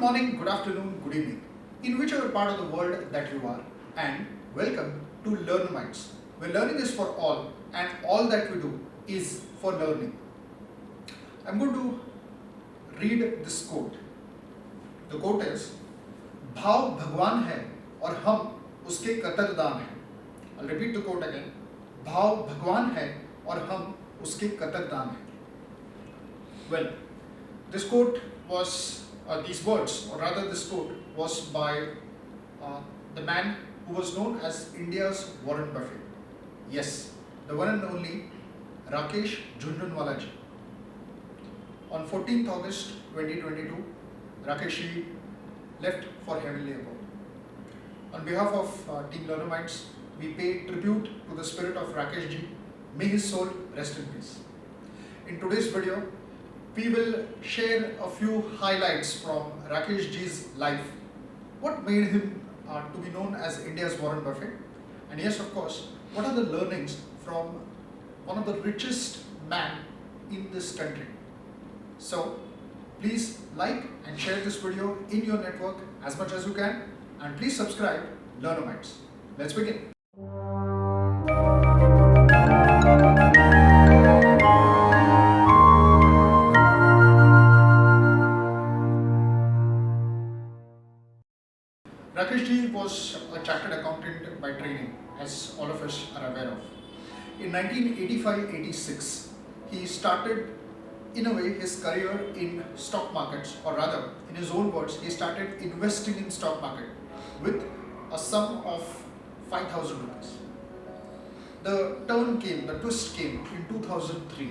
morning, good afternoon, good evening, in whichever part of the world that you are, and welcome to Learnomites, where learning is for all and all that we do is for learning. I'm going to read this quote. The quote is, भाव भगवान है और हम उसके कतरदान हैं. I'll repeat the quote again. भाव भगवान है और हम उसके कतरदान हैं. Well, this quote was, these words, or rather this quote was by the man who was known as India's Warren Buffett. Yes, the one and only Rakesh Jhunjhunwala ji. On 14th August 2022, Rakesh ji left for heavenly abode. On behalf of Team Learnomites, we pay tribute to the spirit of Rakesh ji. May his soul rest in peace. In today's video, we will share a few highlights from Rakesh ji's life. What made him to be known as India's Warren Buffett? And yes, of course, what are the learnings from one of the richest man in this country? So, please like and share this video in your network as much as you can, and please subscribe Learnomites. Let's begin. Rakesh ji was a chartered accountant by training, as all of us are aware of. In 1985-86, he started, in a way, his career in stock markets, or rather, in his own words, he started investing in stock market with a sum of 5,000 rupees. The turn came, the twist came in 2003,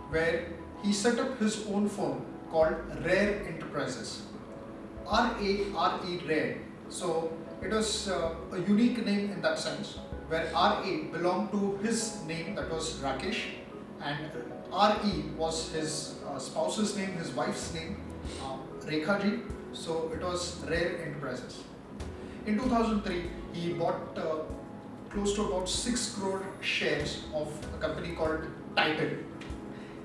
where he set up his own firm called Rare Enterprises. R-A-R-E, Rare. So it was a unique name in that sense, where R-A belonged to his name, that was Rakesh, and R-E was his spouse's name, his wife's name, Rekha ji. So it was Rare Enterprises. In 2003, he bought close to about 6 crore shares of a company called Titan.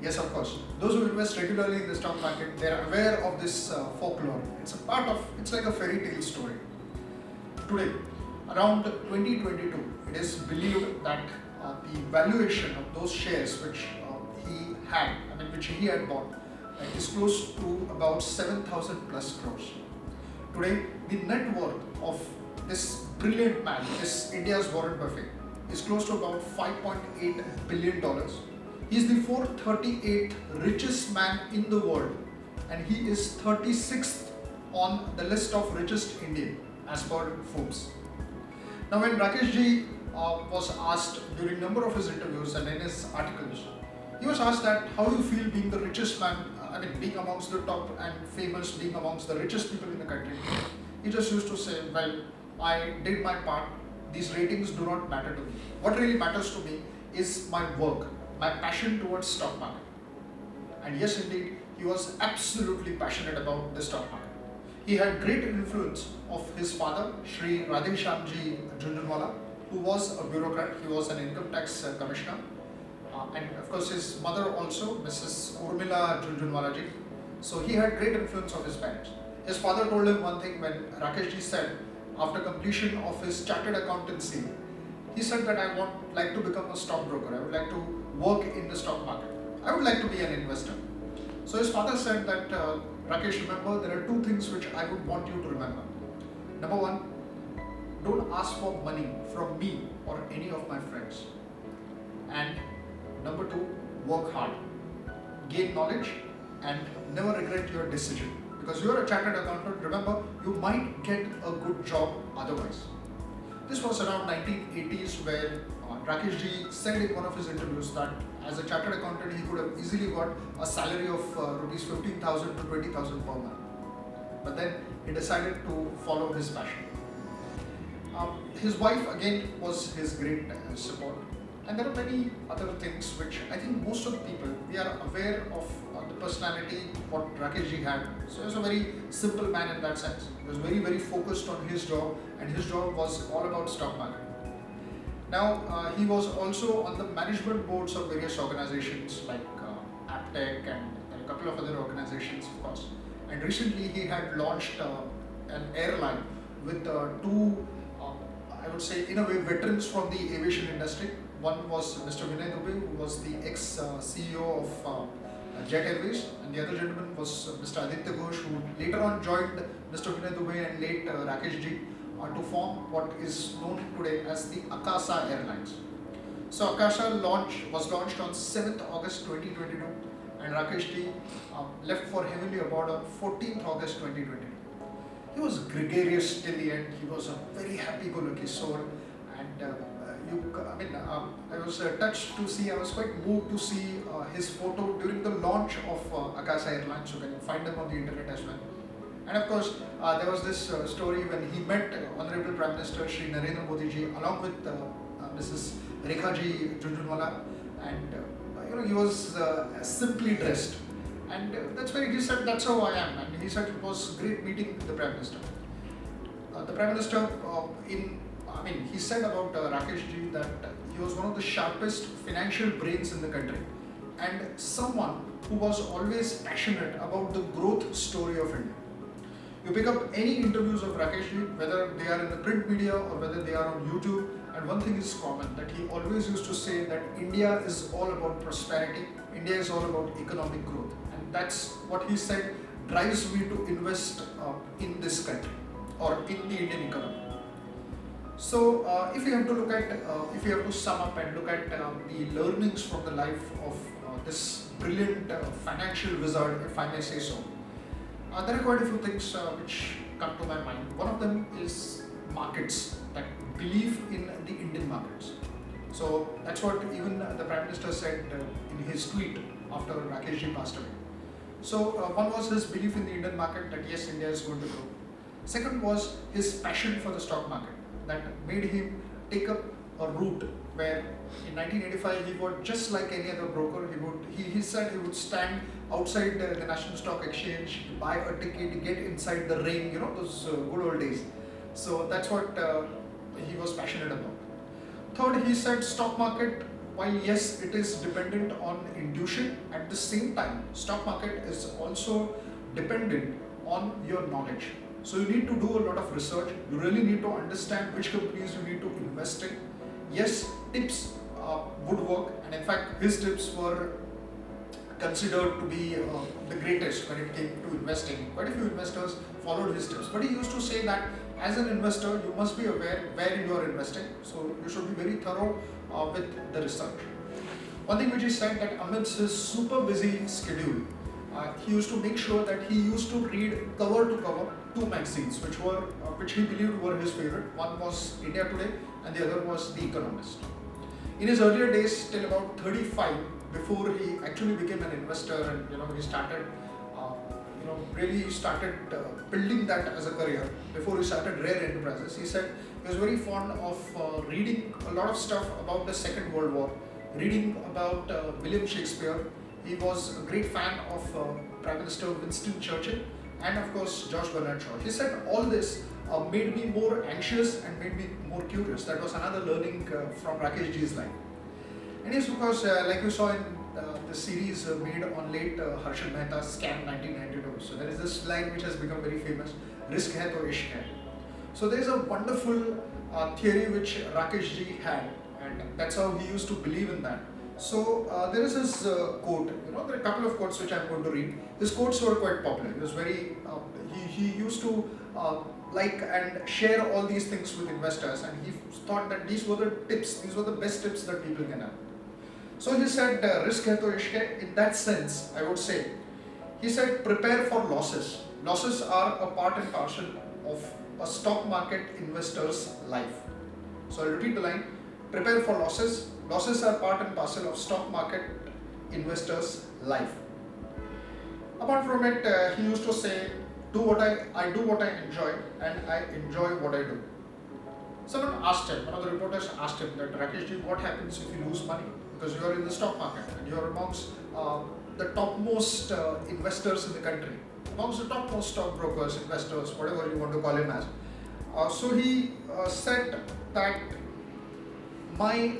Yes, of course. Those who invest regularly in the stock market, they are aware of this folklore. It's like a fairy tale story. Today, around 2022, it is believed that the valuation of those shares which he had bought, is close to about 7,000 plus crores. Today, the net worth of this brilliant man, this India's Warren Buffett, is close to about $5.8 billion. He is the 438th richest man in the world, and he is 36th on the list of richest Indian as per Forbes. Now, when Rakesh ji was asked during a number of his interviews and in his articles, he was asked that how you feel being the richest man, being amongst the top and famous, being amongst the richest people in the country. He just used to say, well, I did my part, these ratings do not matter to me. What really matters to me is my work, my passion towards stock market. And yes, indeed, he was absolutely passionate about the stock market. He had great influence of his father, Shri Radheshyamji Jhunjhunwala, who was a bureaucrat. He was an income tax commissioner. And of course, his mother also, Mrs. Urmila Jhunjhunwala ji. So he had great influence of his parents. His father told him one thing when Rakesh ji said, after completion of his chartered accountancy, he said that I would like to become a stockbroker. I would like to work in the stock market. I would like to be an investor. So his father said that, Rakesh, remember, there are two things which I would want you to remember. Number one, don't ask for money from me or any of my friends. And number two, work hard, gain knowledge, and never regret your decision. Because you are a chartered accountant, remember, you might get a good job otherwise. This was around 1980s, where Rakesh ji said in one of his interviews that as a chartered accountant, he could have easily got a salary of rupees 15,000 to 20,000 per month. But then he decided to follow his passion. His wife again was his great support. And there are many other things which I think most of the people, we are aware of the personality what Rakesh ji had. So he was a very simple man in that sense. He was very, very focused on his job, and his job was all about stock market. Now, he was also on the management boards of various organizations like Aptech and a couple of other organizations, of course. And recently he had launched an airline with two, I would say, in a way, veterans from the aviation industry. One was Mr. Vinay Dubey, who was the ex-CEO of Jet Airways, and the other gentleman was Mr. Aditya Ghosh, who later on joined Mr. Vinay Dubey and late Rakesh ji to form what is known today as the Akasa Airlines. So Akasa was launched on 7th August 2022, and Rakesh ji left for Heavenly Abode on 14th August 2022. He was gregarious till the end. He was a very happy-go-lucky soul, and I was touched to see. I was quite moved to see his photo during the launch of Akasa Airlines. So you can find them on the internet as well. And of course, there was this story when he met Honorable Prime Minister Shri Narendra Modi ji along with Mrs. Rekha ji Jhunjhunwala, and he was simply dressed. And that's where he said, "That's how I am." And he said it was great meeting the Prime Minister. The Prime Minister, he said about Rakesh ji that he was one of the sharpest financial brains in the country, and someone who was always passionate about the growth story of India. You pick up any interviews of Rakesh ji, whether they are in the print media or whether they are on YouTube, and one thing is common, that he always used to say that India is all about prosperity, India is all about economic growth. And that's what he said drives me to invest in this country or in the Indian economy. So if you have to look at, if you have to sum up and look at the learnings from the life of this brilliant financial wizard, if I may say so, there are quite a few things which come to my mind. One of them is markets, that belief in the Indian markets. So that's what even the Prime Minister said in his tweet after Rakesh ji passed away. So one was his belief in the Indian market, that yes, India is going to grow. Second was his passion for the stock market, that made him take up a route where in 1985 he would, just like any other broker, he said he would stand outside the National Stock Exchange, buy a ticket, get inside the ring, those good old days. So that's what he was passionate about. Third, he said stock market, while yes, it is dependent on intuition, at the same time, stock market is also dependent on your knowledge. So you need to do a lot of research. You really need to understand which companies you need to invest in. Yes, tips would work, and in fact, his tips were considered to be the greatest when it came to investing. Quite a few investors followed his tips, but he used to say that as an investor, you must be aware where you are investing. So you should be very thorough with the research. One thing which he said, that amidst his super busy schedule, he used to make sure that he used to read cover to cover two magazines which he believed were his favorite. One was India Today and the other was The Economist. In his earlier days, till about 35, before he actually became an investor and he started really started building that as a career, before he started Rare Enterprises, he said he was very fond of reading a lot of stuff about the Second World War, reading about William Shakespeare. He was a great fan of Prime Minister Winston Churchill and of course George Bernard Shaw. He said all this made me more anxious and made me more curious. That was another learning from Rakesh ji's life. And yes, of course, like you saw in the series made on late Harshad Mehta's Scam 1992. So there is this line which has become very famous, "Risk hai to ishq hai." So there is a wonderful theory which Rakesh ji had, and that's how he used to believe in that. So there is this quote, there are a couple of quotes which I'm going to read. His quotes were quite popular. He was very, he used to like and share all these things with investors, and he thought that these were the tips, these were the best tips that people can have. So he said, risk hai to ishq hai. In that sense, I would say, he said, prepare for losses. Losses are a part and parcel of a stock market investor's life. So I'll repeat the line, prepare for losses. Losses are part and parcel of stock market investor's life. Apart from it, he used to say, I do what I enjoy, and I enjoy what I do. Someone asked him, one of the reporters asked him that, Rakesh ji, what happens if you lose money? Because you are in the stock market and you are amongst the topmost investors in the country, amongst the topmost stockbrokers, investors, whatever you want to call him as. So he said that my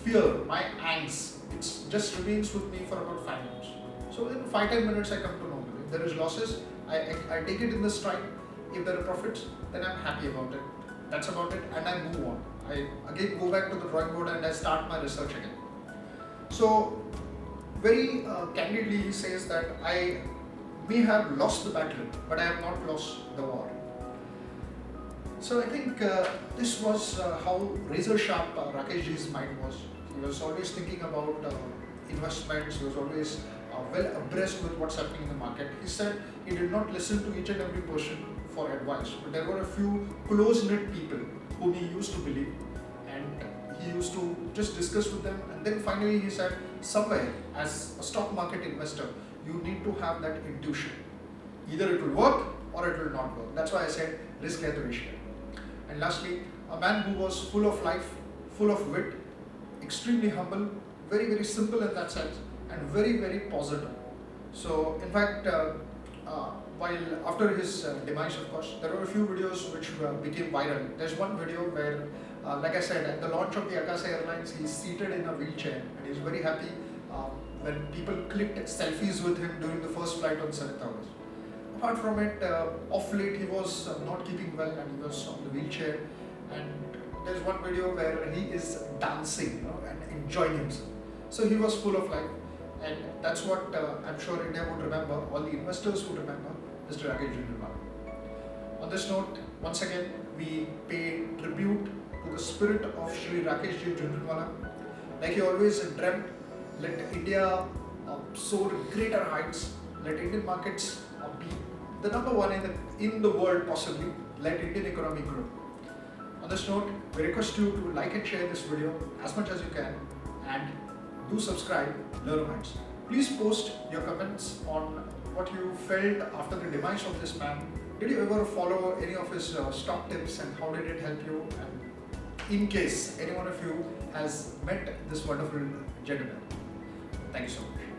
fear, my angst, it just remains with me for about 5 minutes. So in 5-10 minutes I come to know if there is losses, I take it in the stride. If there are profits, then I'm happy about it. That's about it, and I move on. I again go back to the drawing board and I start my research again. So, very candidly, he says that I may have lost the battle, but I have not lost the war. So I think this was how razor sharp Rakeshji's mind was. He was always thinking about investments. He was always well abreast with what's happening in the market. He said he did not listen to each and every person for advice, but there were a few close-knit people whom he used to believe, and he used to just discuss with them. And then finally he said, somewhere as a stock market investor, you need to have that intuition. Either it will work or it will not work. That's why I said risk hai to risk hai. And lastly, a man who was full of life, full of wit, extremely humble, very, very simple in that sense, and very, very positive. So, in fact, while after his demise, of course, there were a few videos which became viral. There's one video where, like I said, at the launch of the Akasa Airlines, he's seated in a wheelchair and he's very happy when people clicked selfies with him during the first flight on 7th August. Apart from it, off late he was not keeping well and he was on the wheelchair, and there's one video where he is dancing, and enjoying himself. So he was full of life, and that's what I'm sure India would remember, all the investors would remember, Mr. Rakesh Jhunjhunwala. On this note, once again, we pay tribute to the spirit of Shri Rakesh Jhunjhunwala. Like he always dreamt, let India soar greater heights, let Indian markets be the number one in the world possibly, let Indian economy grow. On this note, we request you to like and share this video as much as you can, and do subscribe Learner Minds. Please post your comments on what you felt after the demise of this man. Did you ever follow any of his stock tips, and how did it help you? And in case any one of you has met this wonderful gentleman. Thank you so much.